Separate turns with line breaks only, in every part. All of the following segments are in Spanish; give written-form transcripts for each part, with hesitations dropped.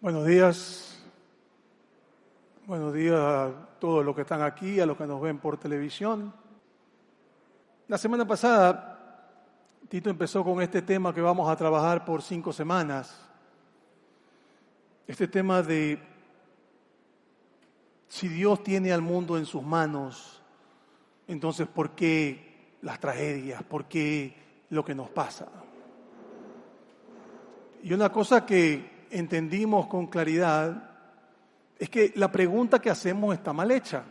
Buenos días. Buenos días a todos los que están aquí, a los que nos ven por televisión. La semana pasada, Tito empezó con este tema que vamos a trabajar por 5 semanas. Este tema de si Dios tiene al mundo en sus manos, entonces ¿por qué las tragedias? ¿Por qué lo que nos pasa? Y una cosa que entendimos con claridad es que la pregunta que hacemos está mal hecha.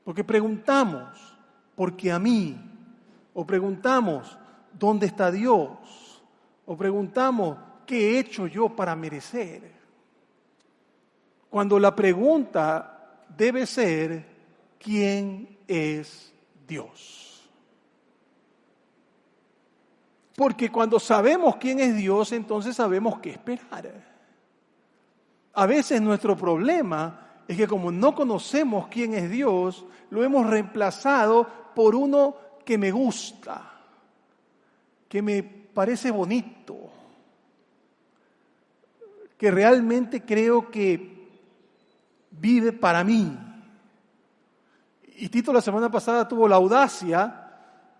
Porque preguntamos, ¿por qué a mí? O preguntamos, ¿dónde está Dios? O preguntamos, ¿qué he hecho yo para merecer? Cuando la pregunta debe ser, ¿quién es Dios? Porque cuando sabemos quién es Dios, entonces sabemos qué esperar. A veces nuestro problema es que como no conocemos quién es Dios, lo hemos reemplazado por uno que me gusta, que me parece bonito, que realmente creo que vive para mí. Y Tito la semana pasada tuvo la audacia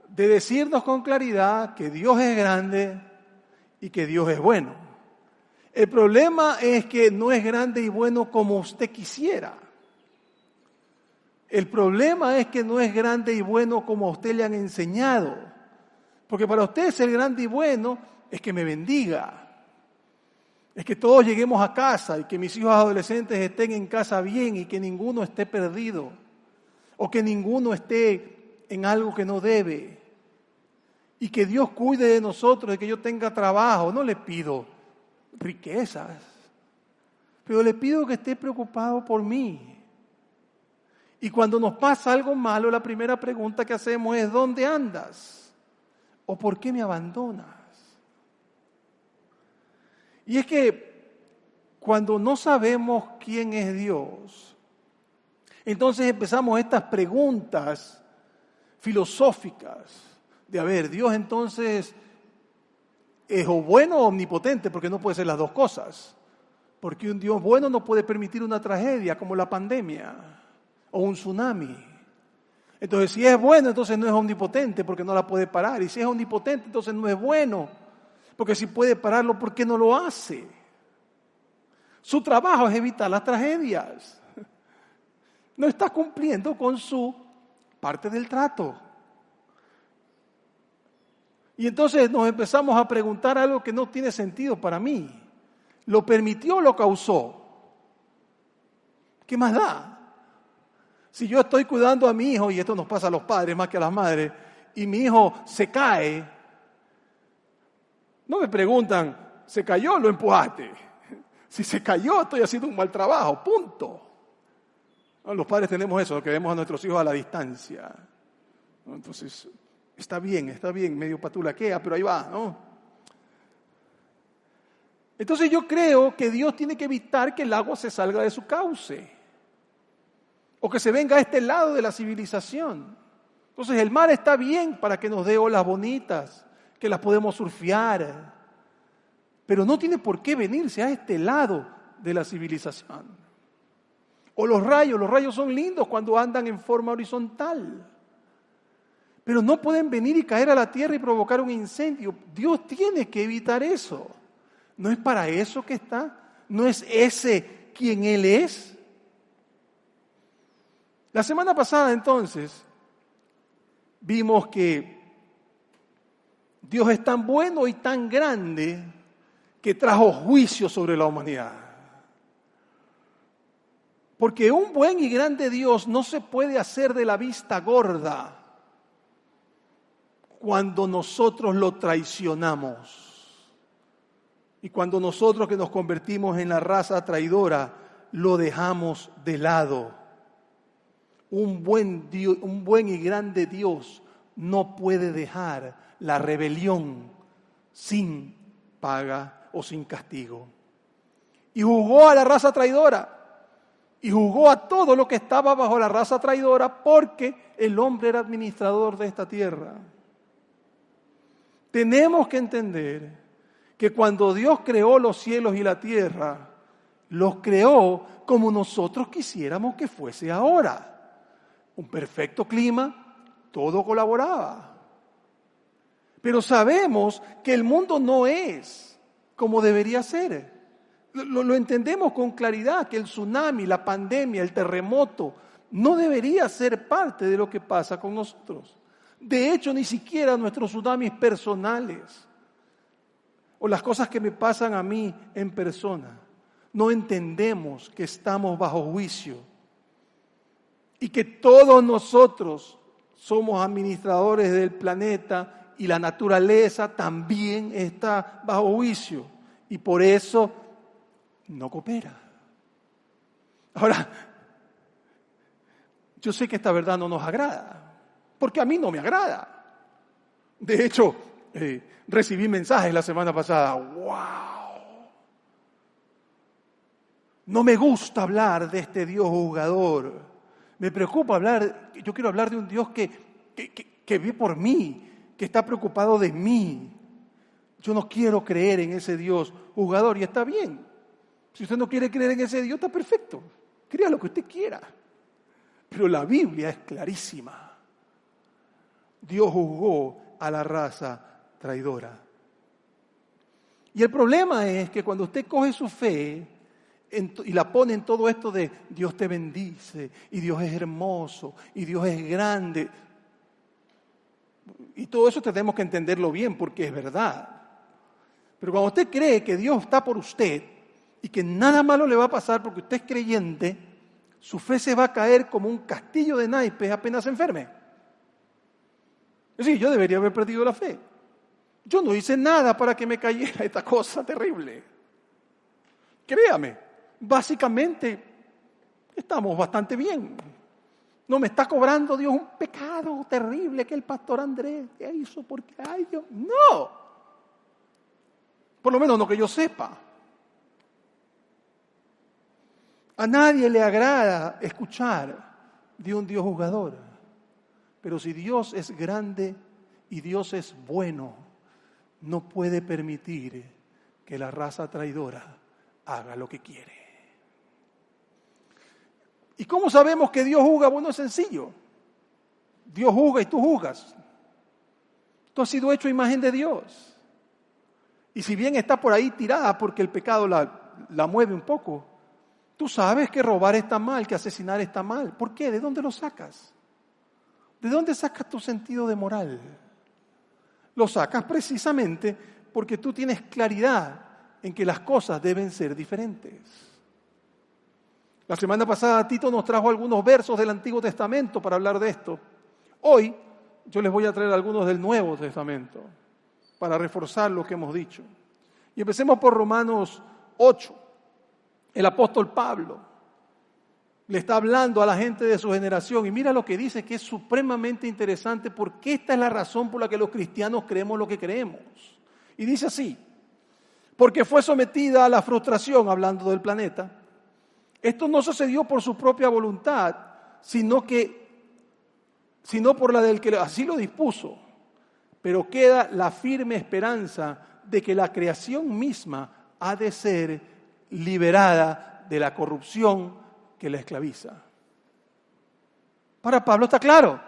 de decirnos con claridad que Dios es grande y que Dios es bueno. El problema es que no es grande y bueno como usted quisiera. El problema es que no es grande y bueno como a usted le han enseñado. Porque para usted ser grande y bueno es que me bendiga. Es que todos lleguemos a casa y que mis hijos adolescentes estén en casa bien y que ninguno esté perdido. O que ninguno esté en algo que no debe. Y que Dios cuide de nosotros, de que yo tenga trabajo. No le pido riquezas, pero le pido que esté preocupado por mí. Y cuando nos pasa algo malo, la primera pregunta que hacemos es, ¿dónde andas? ¿O por qué me abandonas? Y es que cuando no sabemos quién es Dios, entonces empezamos estas preguntas filosóficas de, a ver, Dios entonces es o bueno o omnipotente, porque no puede ser las dos cosas. Porque un Dios bueno no puede permitir una tragedia como la pandemia o un tsunami. Entonces, si es bueno, entonces no es omnipotente porque no la puede parar. Y si es omnipotente, entonces no es bueno. Porque si puede pararlo, ¿por qué no lo hace? Su trabajo es evitar las tragedias. No está cumpliendo con su parte del trato. Y entonces nos empezamos a preguntar algo que no tiene sentido para mí. ¿Lo permitió o lo causó? ¿Qué más da? Si yo estoy cuidando a mi hijo, y esto nos pasa a los padres más que a las madres, y mi hijo se cae, no me preguntan, ¿se cayó o lo empujaste? Si se cayó, estoy haciendo un mal trabajo, punto. Los padres tenemos eso, que vemos a nuestros hijos a la distancia. Entonces, está bien, medio patulaquea, pero ahí va, ¿no? Entonces yo creo que Dios tiene que evitar que el agua se salga de su cauce. O que se venga a este lado de la civilización. Entonces el mar está bien para que nos dé olas bonitas, que las podemos surfear. Pero no tiene por qué venirse a este lado de la civilización. O los rayos son lindos cuando andan en forma horizontal. Pero no pueden venir y caer a la tierra y provocar un incendio. Dios tiene que evitar eso. ¿No es para eso que está? ¿No es ese quien Él es? La semana pasada, entonces, vimos que Dios es tan bueno y tan grande que trajo juicio sobre la humanidad. Porque un buen y grande Dios no se puede hacer de la vista gorda cuando nosotros lo traicionamos y cuando nosotros que nos convertimos en la raza traidora lo dejamos de lado. Un buen y grande Dios no puede dejar la rebelión sin paga o sin castigo. Y juzgó a la raza traidora y juzgó a todo lo que estaba bajo la raza traidora porque el hombre era administrador de esta tierra. Tenemos que entender que cuando Dios creó los cielos y la tierra, los creó como nosotros quisiéramos que fuese ahora. Un perfecto clima, todo colaboraba. Pero sabemos que el mundo no es como debería ser. Lo entendemos con claridad, que el tsunami, la pandemia, el terremoto, no debería ser parte de lo que pasa con nosotros. De hecho, ni siquiera nuestros tsunamis personales o las cosas que me pasan a mí en persona, no entendemos que estamos bajo juicio y que todos nosotros somos administradores del planeta y la naturaleza también está bajo juicio y por eso no coopera. Ahora, yo sé que esta verdad no nos agrada, porque a mí no me agrada. De hecho, recibí mensajes la semana pasada. ¡Wow! No me gusta hablar de este Dios juzgador. Me preocupa hablar, yo quiero hablar de un Dios que ve por mí, que está preocupado de mí. Yo no quiero creer en ese Dios juzgador y está bien. Si usted no quiere creer en ese Dios, está perfecto. Crea lo que usted quiera. Pero la Biblia es clarísima. Dios juzgó a la raza traidora. Y el problema es que cuando usted coge su fe y la pone en todo esto de Dios te bendice, y Dios es hermoso, y Dios es grande, y todo eso tenemos que entenderlo bien porque es verdad. Pero cuando usted cree que Dios está por usted y que nada malo le va a pasar porque usted es creyente, su fe se va a caer como un castillo de naipes apenas se enferme. Es decir, yo debería haber perdido la fe. Yo no hice nada para que me cayera esta cosa terrible. Créame, básicamente estamos bastante bien. No me está cobrando Dios un pecado terrible que el pastor Andrés hizo porque, ay Dios, no. Por lo menos no que yo sepa. A nadie le agrada escuchar de un Dios juzgador. Pero si Dios es grande y Dios es bueno, no puede permitir que la raza traidora haga lo que quiere. ¿Y cómo sabemos que Dios juzga? Bueno, es sencillo. Dios juzga y tú juzgas. Tú has sido hecho a imagen de Dios. Y si bien está por ahí tirada porque el pecado la mueve un poco, tú sabes que robar está mal, que asesinar está mal. ¿Por qué? ¿De dónde lo sacas? ¿De dónde sacas tu sentido de moral? Lo sacas precisamente porque tú tienes claridad en que las cosas deben ser diferentes. La semana pasada Tito nos trajo algunos versos del Antiguo Testamento para hablar de esto. Hoy yo les voy a traer algunos del Nuevo Testamento para reforzar lo que hemos dicho. Y empecemos por Romanos 8. El apóstol Pablo le está hablando a la gente de su generación y mira lo que dice, que es supremamente interesante porque esta es la razón por la que los cristianos creemos lo que creemos. Y dice así: porque fue sometida a la frustración, hablando del planeta. Esto no sucedió por su propia voluntad, sino por la del que así lo dispuso. Pero queda la firme esperanza de que la creación misma ha de ser liberada de la corrupción que la esclaviza. Para Pablo está claro,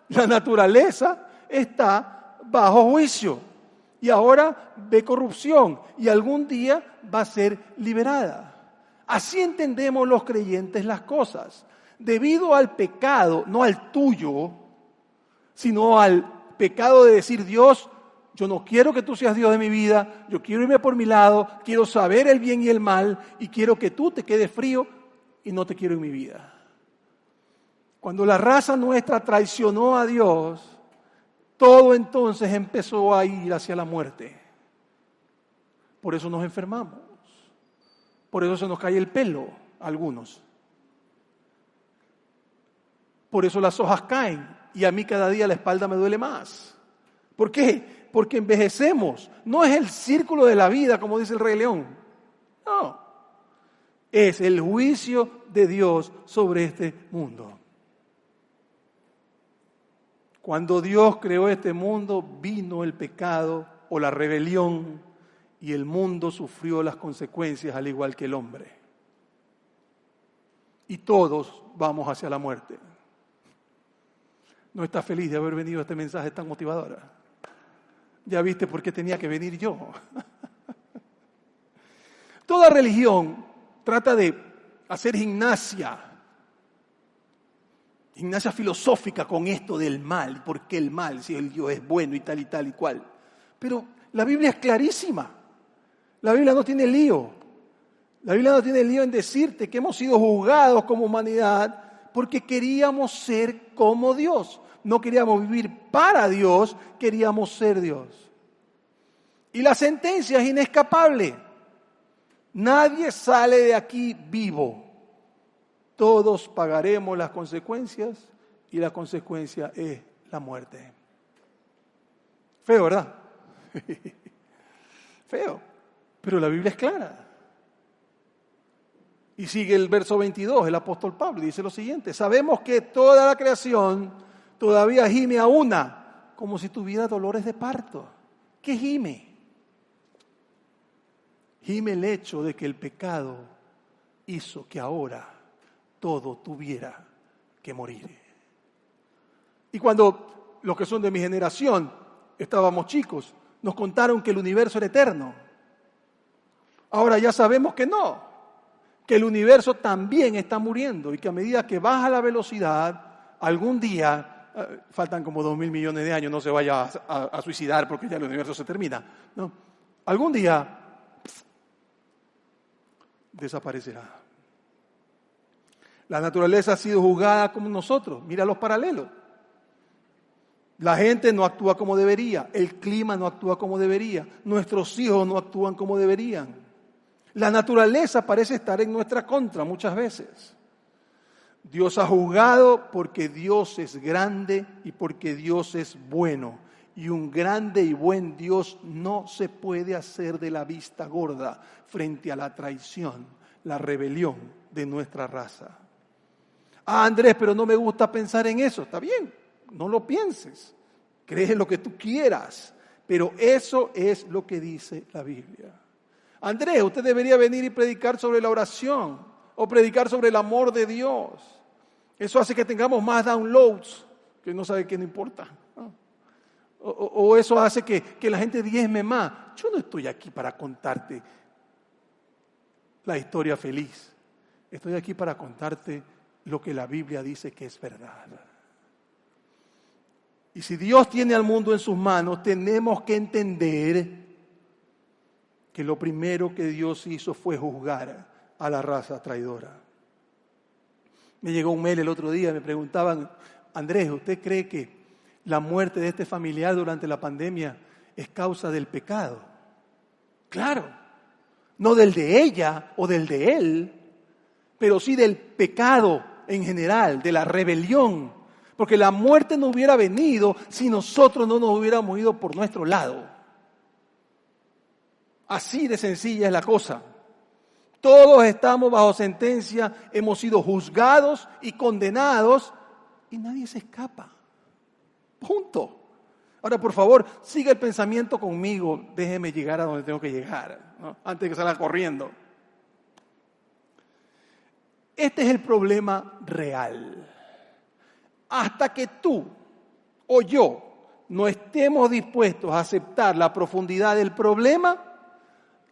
la naturaleza está bajo juicio y ahora ve corrupción y algún día va a ser liberada. Así entendemos los creyentes las cosas. Debido al pecado, no al tuyo, sino al pecado de decir, Dios, yo no quiero que tú seas Dios de mi vida, yo quiero irme por mi lado, quiero saber el bien y el mal y quiero que tú te quedes frío y no te quiero en mi vida. Cuando la raza nuestra traicionó a Dios, todo entonces empezó a ir hacia la muerte. Por eso nos enfermamos. Por eso se nos cae el pelo a algunos. Por eso las hojas caen y a mí cada día la espalda me duele más. ¿Por qué? Porque envejecemos. No es el círculo de la vida, como dice el Rey León. No. Es el juicio de Dios sobre este mundo. Cuando Dios creó este mundo, vino el pecado o la rebelión y el mundo sufrió las consecuencias al igual que el hombre. y todos vamos hacia la muerte. ¿No estás feliz de haber venido a este mensaje tan motivador? Ya viste por qué tenía que venir yo. Toda religión trata de hacer gimnasia filosófica con esto del mal. ¿Por qué el mal? Si el Dios es bueno y tal y cual. Pero la Biblia es clarísima. La Biblia no tiene lío. La Biblia no tiene lío en decirte que hemos sido juzgados como humanidad porque queríamos ser como Dios. No queríamos vivir para Dios, queríamos ser Dios. Y la sentencia es inescapable. Nadie sale de aquí vivo. Todos pagaremos las consecuencias y la consecuencia es la muerte. Feo, ¿verdad? Feo. Pero la Biblia es clara. Y sigue el verso 22, el apóstol Pablo dice lo siguiente: sabemos que toda la creación todavía gime a una, como si tuviera dolores de parto. ¿Qué gime? Gime el hecho de que el pecado hizo que ahora todo tuviera que morir. Y cuando los que son de mi generación estábamos chicos, nos contaron que el universo era eterno. Ahora ya sabemos que no, que el universo también está muriendo y que a medida que baja la velocidad, algún día, faltan como 2.000 millones de años, no se vaya a suicidar porque ya el universo se termina, ¿no? Algún día desaparecerá. La naturaleza ha sido juzgada como nosotros. Mira los paralelos. La gente no actúa como debería, el clima no actúa como debería, nuestros hijos no actúan como deberían. La naturaleza parece estar en nuestra contra muchas veces. Dios ha juzgado porque Dios es grande y porque Dios es bueno. Y un grande y buen Dios no se puede hacer de la vista gorda frente a la traición, la rebelión de nuestra raza. Ah, Andrés, pero no me gusta pensar en eso. Está bien, no lo pienses. Crees en lo que tú quieras, pero eso es lo que dice la Biblia. Andrés, usted debería venir y predicar sobre la oración o predicar sobre el amor de Dios. Eso hace que tengamos más downloads, que no sabe qué no importa. O eso hace que la gente diezme más. Yo no estoy aquí para contarte la historia feliz. Estoy aquí para contarte lo que la Biblia dice que es verdad. Y si Dios tiene al mundo en sus manos, tenemos que entender que lo primero que Dios hizo fue juzgar a la raza traidora. Me llegó un mail el otro día, me preguntaban: Andrés, ¿usted cree que la muerte de este familiar durante la pandemia es causa del pecado? Claro, no del de ella o del de él, pero sí del pecado en general, de la rebelión. Porque la muerte no hubiera venido si nosotros no nos hubiéramos ido por nuestro lado. Así de sencilla es la cosa. Todos estamos bajo sentencia, hemos sido juzgados y condenados y nadie se escapa. Punto. Ahora, por favor, siga el pensamiento conmigo. Déjeme llegar a donde tengo que llegar, ¿no? Antes de que salga corriendo. Este es el problema real. Hasta que tú o yo no estemos dispuestos a aceptar la profundidad del problema,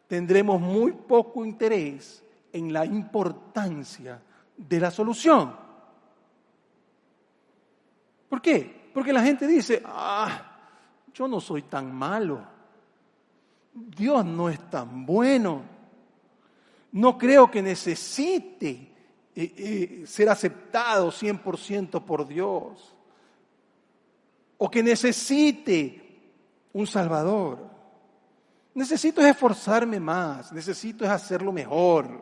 tendremos muy poco interés en la importancia de la solución. ¿Por qué? Porque la gente dice: yo no soy tan malo, Dios no es tan bueno, no creo que necesite ser aceptado 100% por Dios, o que necesite un Salvador. Necesito esforzarme más, necesito hacerlo mejor.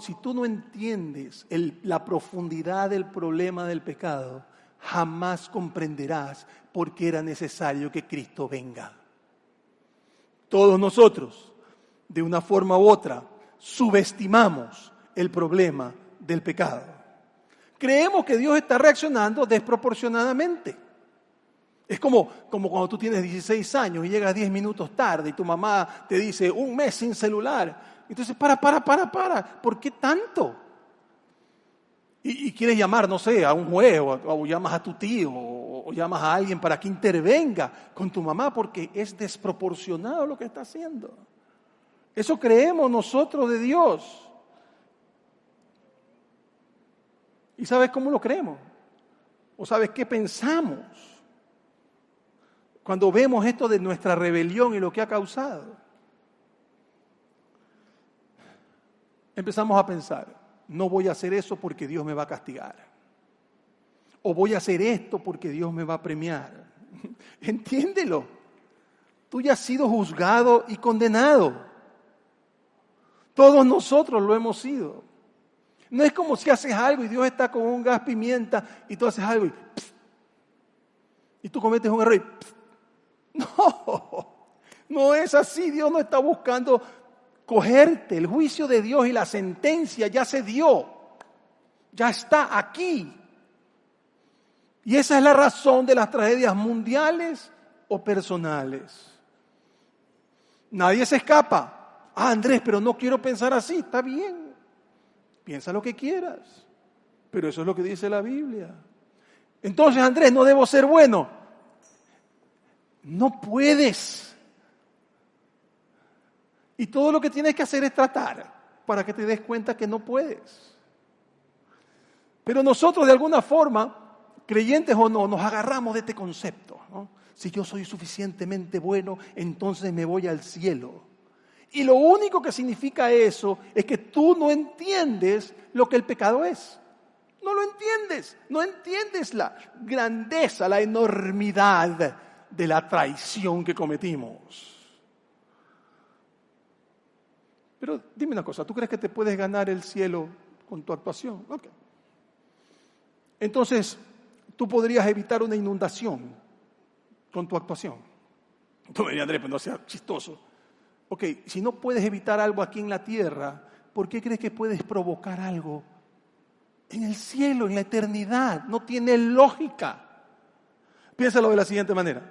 Si tú no entiendes la profundidad del problema del pecado, jamás comprenderás por qué era necesario que Cristo venga. Todos nosotros, de una forma u otra, subestimamos el problema del pecado. Creemos que Dios está reaccionando desproporcionadamente. Es como cuando tú tienes 16 años y llegas 10 minutos tarde y tu mamá te dice 1 mes sin celular. Entonces, para. ¿Por qué tanto? Y quieres llamar, no sé, a un juez o llamas a tu tío o llamas a alguien para que intervenga con tu mamá porque es desproporcionado lo que está haciendo. Eso creemos nosotros de Dios. ¿Y sabes cómo lo creemos? ¿O sabes qué pensamos? Cuando vemos esto de nuestra rebelión y lo que ha causado. Empezamos a pensar, no voy a hacer eso porque Dios me va a castigar. O voy a hacer esto porque Dios me va a premiar. Entiéndelo. Tú ya has sido juzgado y condenado. Todos nosotros lo hemos sido. No es como si haces algo y Dios está con un gas pimienta y tú haces algo y tú cometes un error y no es así. Dios no está buscando cogerte. El juicio de Dios y la sentencia ya se dio. Ya está aquí. Y esa es la razón de las tragedias mundiales o personales. Nadie se escapa. Andrés, pero no quiero pensar así. Está bien. Piensa lo que quieras. Pero eso es lo que dice la Biblia. Entonces, Andrés, no debo ser bueno. No puedes. Y todo lo que tienes que hacer es tratar para que te des cuenta que no puedes. Pero nosotros de alguna forma, creyentes o no, nos agarramos de este concepto, ¿no? Si yo soy suficientemente bueno, entonces me voy al cielo. Y lo único que significa eso es que tú no entiendes lo que el pecado es. No lo entiendes. No entiendes la grandeza, la enormidad de la traición que cometimos. Pero dime una cosa, ¿tú crees que te puedes ganar el cielo con tu actuación? Ok. Entonces, tú podrías evitar una inundación con tu actuación. Tú me dirías, Andrés, pues no seas chistoso. Ok, si no puedes evitar algo aquí en la tierra, ¿por qué crees que puedes provocar algo en el cielo, en la eternidad? No tiene lógica. Piénsalo de la siguiente manera.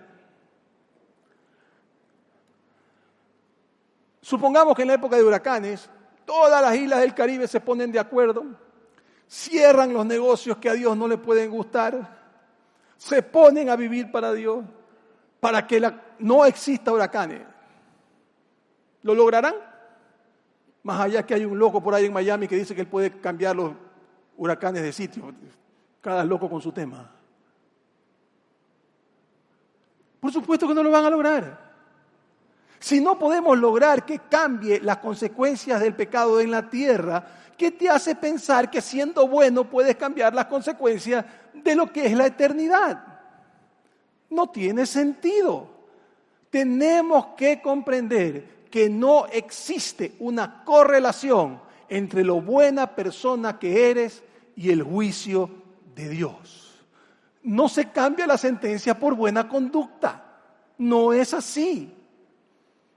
Supongamos que en la época de huracanes, todas las islas del Caribe se ponen de acuerdo, cierran los negocios que a Dios no le pueden gustar, se ponen a vivir para Dios, para que no exista huracanes. ¿Lo lograrán? Más allá que hay un loco por ahí en Miami que dice que él puede cambiar los huracanes de sitio. Cada loco con su tema. Por supuesto que no lo van a lograr. Si no podemos lograr que cambie las consecuencias del pecado en la tierra, ¿qué te hace pensar que siendo bueno puedes cambiar las consecuencias de lo que es la eternidad? No tiene sentido. Tenemos que comprender que no existe una correlación entre lo buena persona que eres y el juicio de Dios. No se cambia la sentencia por buena conducta. No es así.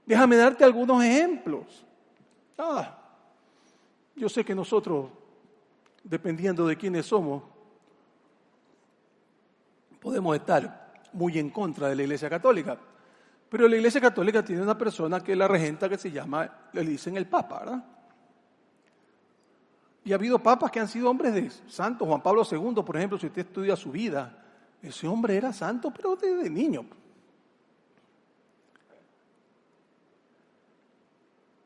Déjame darte algunos ejemplos. Yo sé que nosotros, dependiendo de quiénes somos, podemos estar muy en contra de la Iglesia Católica. Pero la Iglesia Católica tiene una persona que es la regenta que se llama, le dicen el Papa, ¿verdad? Y ha habido papas que han sido hombres de santos. Juan Pablo II, por ejemplo, si usted estudia su vida, ese hombre era santo, pero desde niño.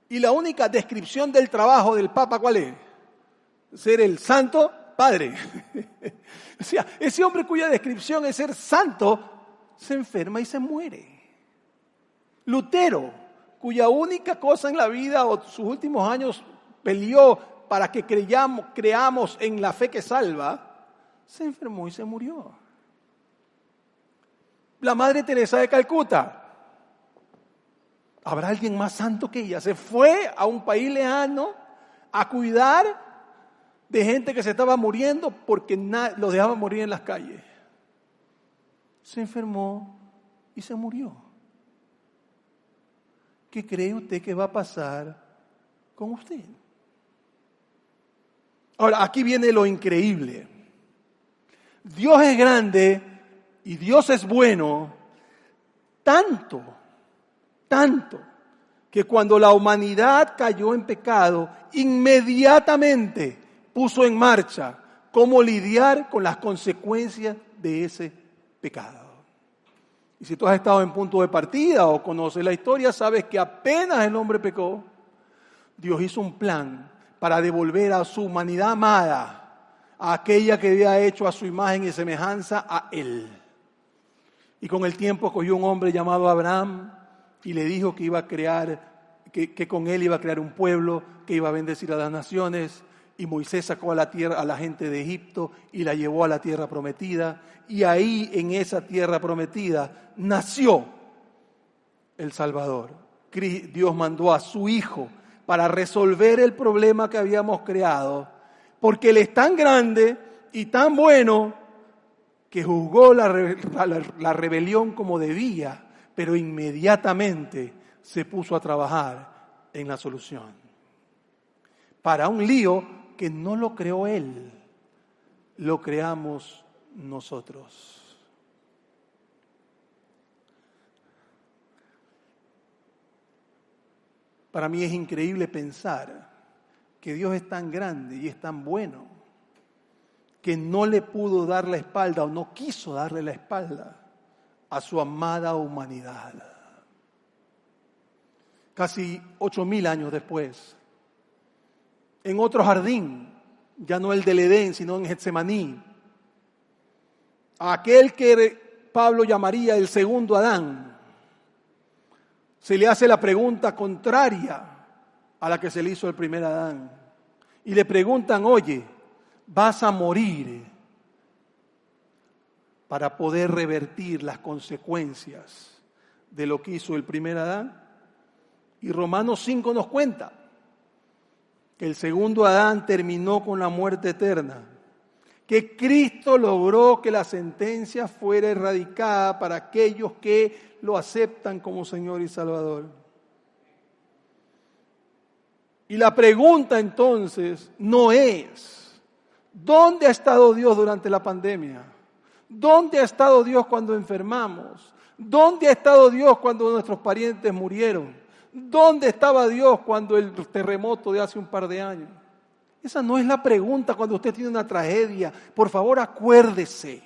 Y la única descripción del trabajo del Papa, ¿cuál es? Ser el Santo Padre. O sea, ese hombre cuya descripción es ser santo, se enferma y se muere. Lutero, cuya única cosa en la vida o sus últimos años peleó para que creamos en la fe que salva, se enfermó y se murió. La Madre Teresa de Calcuta, ¿habrá alguien más santo que ella? Se fue a un país lejano a cuidar de gente que se estaba muriendo porque los dejaba morir en las calles. Se enfermó y se murió. ¿Qué cree usted que va a pasar con usted? Ahora, aquí viene lo increíble. Dios es grande Y Dios es bueno tanto, que cuando la humanidad cayó en pecado, inmediatamente puso en marcha cómo lidiar con las consecuencias de ese pecado. Y si tú has estado en punto de partida o conoces la historia, sabes que apenas el hombre pecó, Dios hizo un plan para devolver a su humanidad amada, a aquella que había hecho a su imagen y semejanza, a Él. Y con el tiempo escogió un hombre llamado Abraham y le dijo que iba a crear, que con él iba a crear un pueblo, que iba a bendecir a las naciones. Y Moisés sacó a la gente de Egipto y la llevó a la tierra prometida. Y ahí, en esa tierra prometida, nació el Salvador. Dios mandó a su Hijo para resolver el problema que habíamos creado, porque Él es tan grande y tan bueno que juzgó la rebelión como debía, pero inmediatamente se puso a trabajar en la solución. Para un lío que no lo creó Él, lo creamos nosotros. Para mí es increíble pensar que Dios es tan grande y es tan bueno que no le pudo dar la espalda o no quiso darle la espalda a su amada humanidad. Casi 8,000 años después, en otro jardín, ya no el del Edén, sino en Getsemaní, a aquel que Pablo llamaría el segundo Adán, se le hace la pregunta contraria a la que se le hizo el primer Adán. Y le preguntan, oye, vas a morir para poder revertir las consecuencias de lo que hizo el primer Adán. Y Romanos 5 nos cuenta que el segundo Adán terminó con la muerte eterna, que Cristo logró que la sentencia fuera erradicada para aquellos que lo aceptan como Señor y Salvador. Y la pregunta entonces no es, ¿dónde ha estado Dios durante la pandemia? ¿Dónde ha estado Dios cuando enfermamos? ¿Dónde ha estado Dios cuando nuestros parientes murieron? ¿Dónde estaba Dios cuando el terremoto de hace un par de años? Esa no es la pregunta cuando usted tiene una tragedia. Por favor, acuérdese.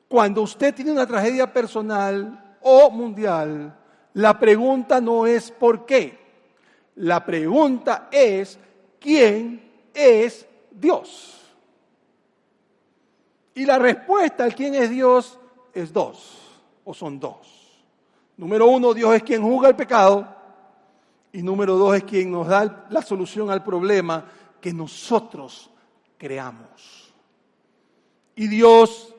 Cuando usted tiene una tragedia personal o mundial, la pregunta no es ¿por qué? La pregunta es ¿quién es Dios? Y la respuesta al quién es Dios es son dos. Número 1, Dios es quien juzga el pecado. Y número 2 es quien nos da la solución al problema que nosotros creamos. Y Dios,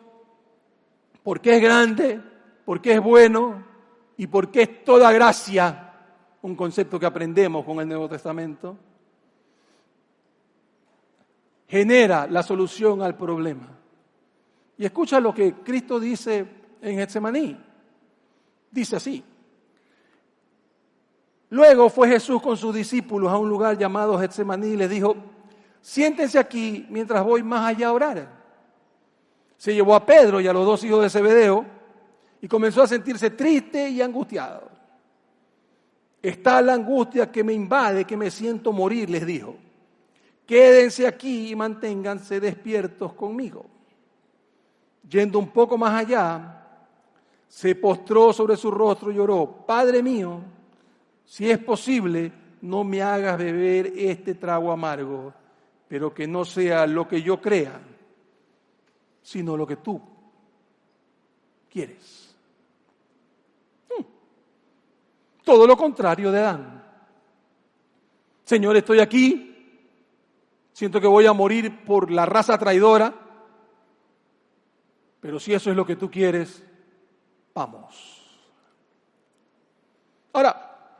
porque es grande, porque es bueno y porque es toda gracia, un concepto que aprendemos con el Nuevo Testamento, genera la solución al problema. Y escucha lo que Cristo dice en Getsemaní. Dice así: luego fue Jesús con sus discípulos a un lugar llamado Getsemaní y les dijo, siéntense aquí mientras voy más allá a orar. Se llevó a Pedro y a los 2 hijos de Zebedeo y comenzó a sentirse triste y angustiado. Está la angustia que me invade, que me siento morir, les dijo. Quédense aquí y manténganse despiertos conmigo. Yendo un poco más allá, se postró sobre su rostro y lloró, Padre mío, si es posible, no me hagas beber este trago amargo, pero que no sea lo que yo crea, sino lo que tú quieres. Todo lo contrario de Adán. Señor, estoy aquí, siento que voy a morir por la raza traidora, pero si eso es lo que tú quieres, vamos. Ahora,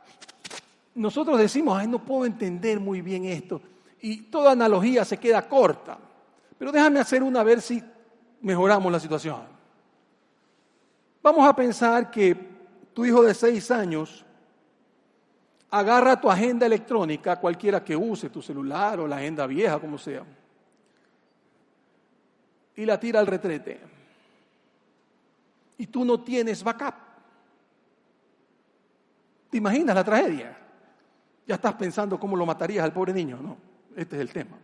nosotros decimos, no puedo entender muy bien esto, y toda analogía se queda corta, pero déjame hacer una a ver si mejoramos la situación. Vamos a pensar que tu hijo de 6 años agarra tu agenda electrónica, cualquiera que use, tu celular o la agenda vieja, como sea, y la tira al retrete. y tú no tienes backup. ¿Te imaginas la tragedia? Ya estás pensando cómo lo matarías al pobre niño, ¿no? Este es el tema.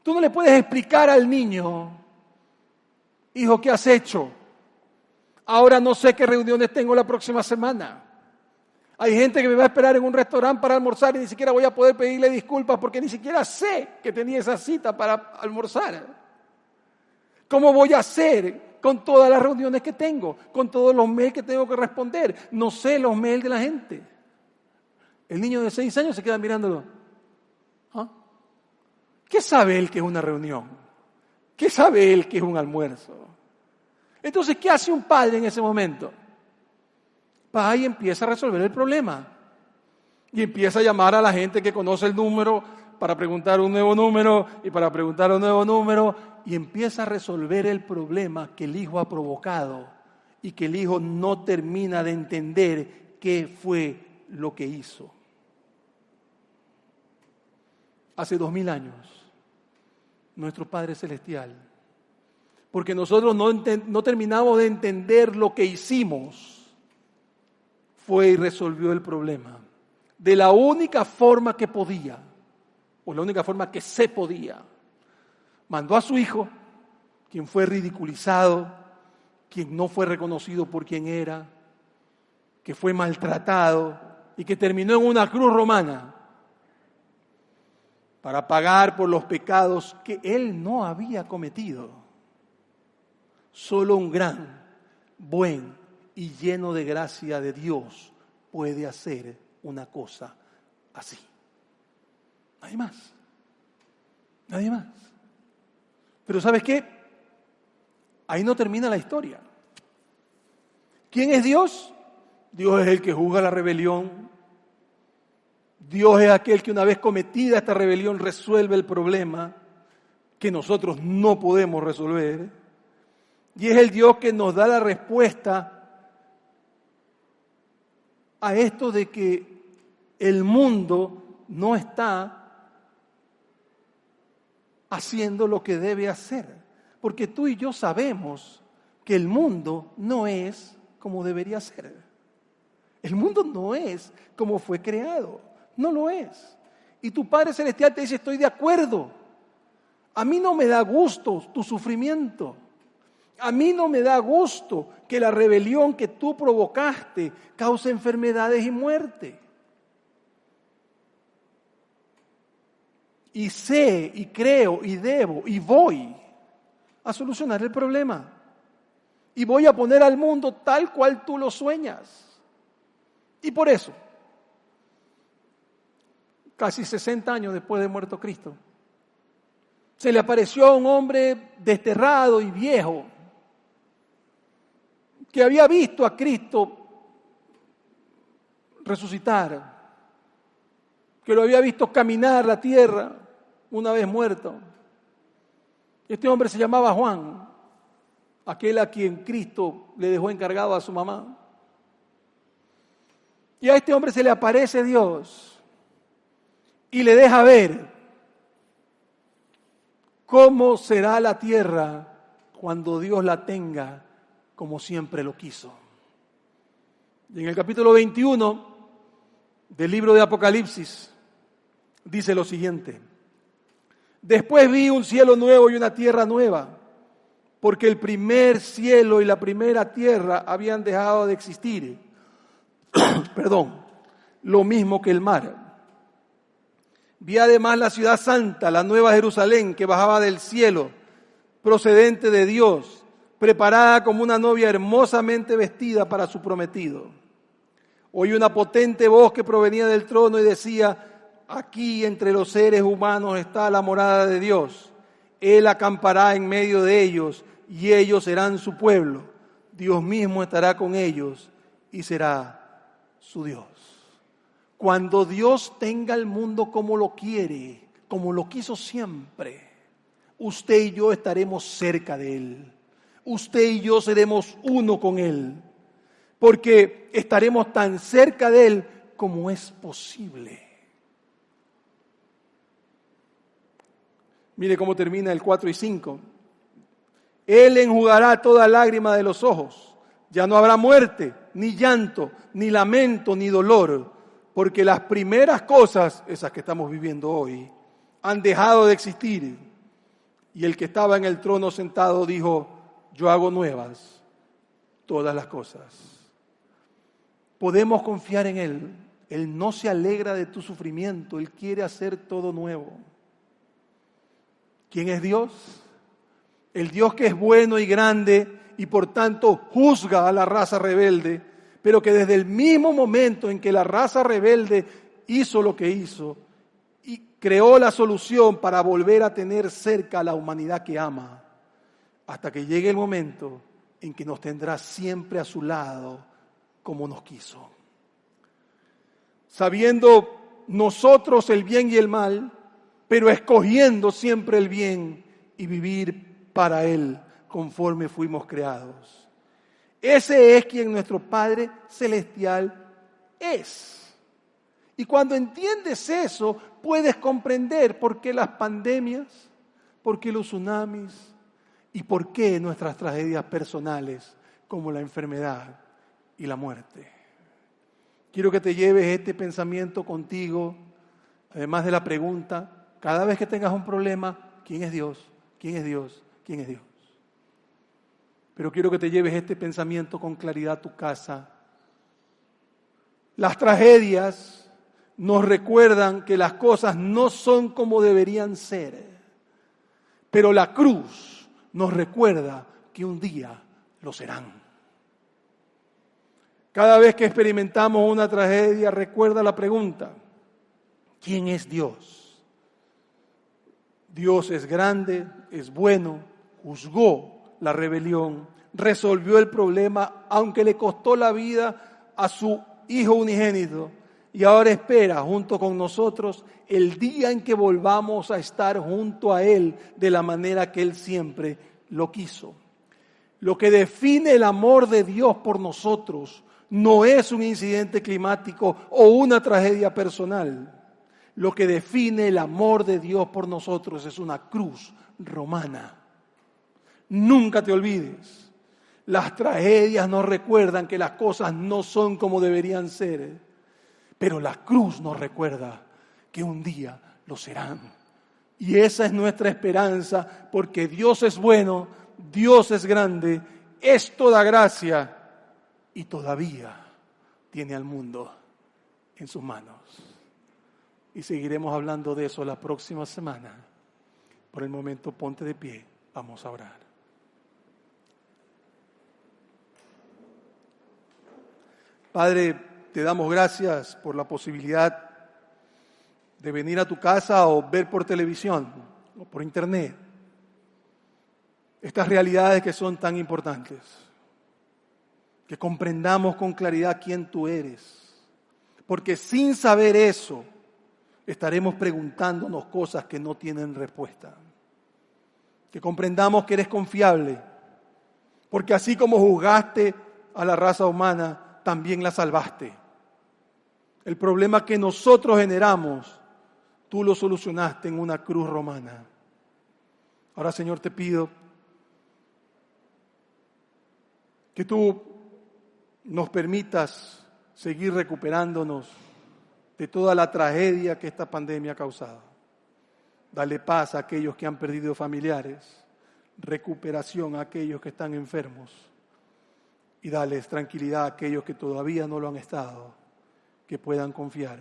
Tú no le puedes explicar al niño, hijo, ¿qué has hecho? Ahora no sé qué reuniones tengo la próxima semana. Hay gente que me va a esperar en un restaurante para almorzar y ni siquiera voy a poder pedirle disculpas porque ni siquiera sé que tenía esa cita para almorzar. ¿Cómo voy a hacer con todas las reuniones que tengo? Con todos los mails que tengo que responder. No sé los mails de la gente. El niño de 6 años se queda mirándolo. ¿Ah? ¿Qué sabe él que es una reunión? ¿Qué sabe él que es un almuerzo? Entonces, ¿qué hace un padre en ese momento? Va y empieza a resolver el problema. Y empieza a llamar a la gente que conoce el número para preguntar un nuevo número y para preguntar un nuevo número. Y empieza a resolver el problema que el hijo ha provocado y que el hijo no termina de entender qué fue lo que hizo. Hace 2000 años, nuestro Padre Celestial, porque nosotros no terminamos de entender lo que hicimos, fue y resolvió el problema de la única forma que podía, o la única forma que se podía. Mandó a su hijo, quien fue ridiculizado, quien no fue reconocido por quien era, que fue maltratado y que terminó en una cruz romana para pagar por los pecados que él no había cometido. Solo un gran, buen y lleno de gracia de Dios puede hacer una cosa así. Nadie más. Nadie más. Pero ¿sabes qué? Ahí no termina la historia. ¿Quién es Dios? Dios es el que juzga la rebelión. Dios es aquel que una vez cometida esta rebelión resuelve el problema que nosotros no podemos resolver. Y es el Dios que nos da la respuesta a esto de que el mundo no está haciendo lo que debe hacer. Porque tú y yo sabemos que el mundo no es como debería ser. El mundo no es como fue creado. No lo es. Y tu Padre Celestial te dice, estoy de acuerdo. A mí no me da gusto tu sufrimiento. A mí no me da gusto que la rebelión que tú provocaste cause enfermedades y muerte. Y sé, y creo, y debo, y voy a solucionar el problema. Y voy a poner al mundo tal cual tú lo sueñas. Y por eso, casi 60 años después de muerto Cristo, se le apareció a un hombre desterrado y viejo, que había visto a Cristo resucitar, que lo había visto caminar la tierra una vez muerto. Este hombre se llamaba Juan, aquel a quien Cristo le dejó encargado a su mamá. Y a este hombre se le aparece Dios y le deja ver cómo será la tierra cuando Dios la tenga como siempre lo quiso. Y en el capítulo 21 del libro de Apocalipsis dice lo siguiente: después vi un cielo nuevo y una tierra nueva, porque el primer cielo y la primera tierra habían dejado de existir. Lo mismo que el mar. Vi además la ciudad santa, la nueva Jerusalén, que bajaba del cielo, procedente de Dios, preparada como una novia hermosamente vestida para su prometido. Oí una potente voz que provenía del trono y decía: aquí entre los seres humanos está la morada de Dios. Él acampará en medio de ellos y ellos serán su pueblo. Dios mismo estará con ellos y será su Dios. Cuando Dios tenga el mundo como lo quiere, como lo quiso siempre, usted y yo estaremos cerca de Él. Usted y yo seremos uno con Él, porque estaremos tan cerca de Él como es posible. Mire cómo termina el 4 y 5. Él enjugará toda lágrima de los ojos. Ya no habrá muerte, ni llanto, ni lamento, ni dolor, porque las primeras cosas, esas que estamos viviendo hoy, han dejado de existir. Y el que estaba en el trono sentado dijo: yo hago nuevas todas las cosas. Podemos confiar en Él. Él no se alegra de tu sufrimiento. Él quiere hacer todo nuevo. ¿Quién es Dios? El Dios que es bueno y grande y por tanto juzga a la raza rebelde, pero que desde el mismo momento en que la raza rebelde hizo lo que hizo y creó la solución para volver a tener cerca a la humanidad que ama, hasta que llegue el momento en que nos tendrá siempre a su lado como nos quiso. Sabiendo nosotros el bien y el mal, pero escogiendo siempre el bien y vivir para Él conforme fuimos creados. Ese es quien nuestro Padre Celestial es. Y cuando entiendes eso, puedes comprender por qué las pandemias, por qué los tsunamis y por qué nuestras tragedias personales como la enfermedad y la muerte. Quiero que te lleves este pensamiento contigo, además de la pregunta, cada vez que tengas un problema, ¿quién es Dios? ¿Quién es Dios? ¿Quién es Dios? Pero quiero que te lleves este pensamiento con claridad a tu casa. Las tragedias nos recuerdan que las cosas no son como deberían ser, pero la cruz nos recuerda que un día lo serán. Cada vez que experimentamos una tragedia, recuerda la pregunta: ¿quién es Dios? Dios es grande, es bueno, juzgó la rebelión, resolvió el problema, aunque le costó la vida a su Hijo unigénito, y ahora espera junto con nosotros el día en que volvamos a estar junto a Él de la manera que Él siempre lo quiso. Lo que define el amor de Dios por nosotros no es un incidente climático o una tragedia personal. Lo que define el amor de Dios por nosotros es una cruz romana. Nunca te olvides, las tragedias nos recuerdan que las cosas no son como deberían ser, pero la cruz nos recuerda que un día lo serán. Y esa es nuestra esperanza, porque Dios es bueno, Dios es grande, es toda gracia y todavía tiene al mundo en sus manos. Y seguiremos hablando de eso la próxima semana. Por el momento, ponte de pie, vamos a orar. Padre, te damos gracias por la posibilidad de venir a tu casa o ver por televisión o por internet estas realidades que son tan importantes. Que comprendamos con claridad quién tú eres. Porque sin saber eso, estaremos preguntándonos cosas que no tienen respuesta. Que comprendamos que eres confiable. Porque así como juzgaste a la raza humana, también la salvaste. El problema que nosotros generamos, tú lo solucionaste en una cruz romana. Ahora, Señor, te pido que tú nos permitas seguir recuperándonos de toda la tragedia que esta pandemia ha causado. Dale paz a aquellos que han perdido familiares, recuperación a aquellos que están enfermos y dales tranquilidad a aquellos que todavía no lo han estado, que puedan confiar,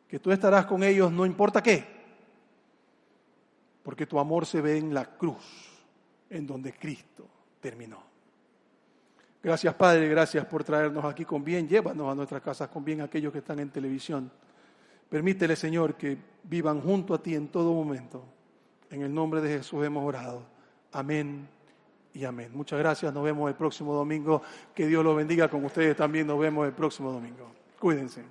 que tú estarás con ellos no importa qué, porque tu amor se ve en la cruz, en donde Cristo terminó. Gracias, Padre, gracias por traernos aquí con bien. Llévanos a nuestras casas con bien aquellos que están en televisión. Permítele, Señor, que vivan junto a ti en todo momento. En el nombre de Jesús hemos orado. Amén y amén. Muchas gracias. Nos vemos el próximo domingo. Que Dios los bendiga con ustedes también. Nos vemos el próximo domingo. Cuídense.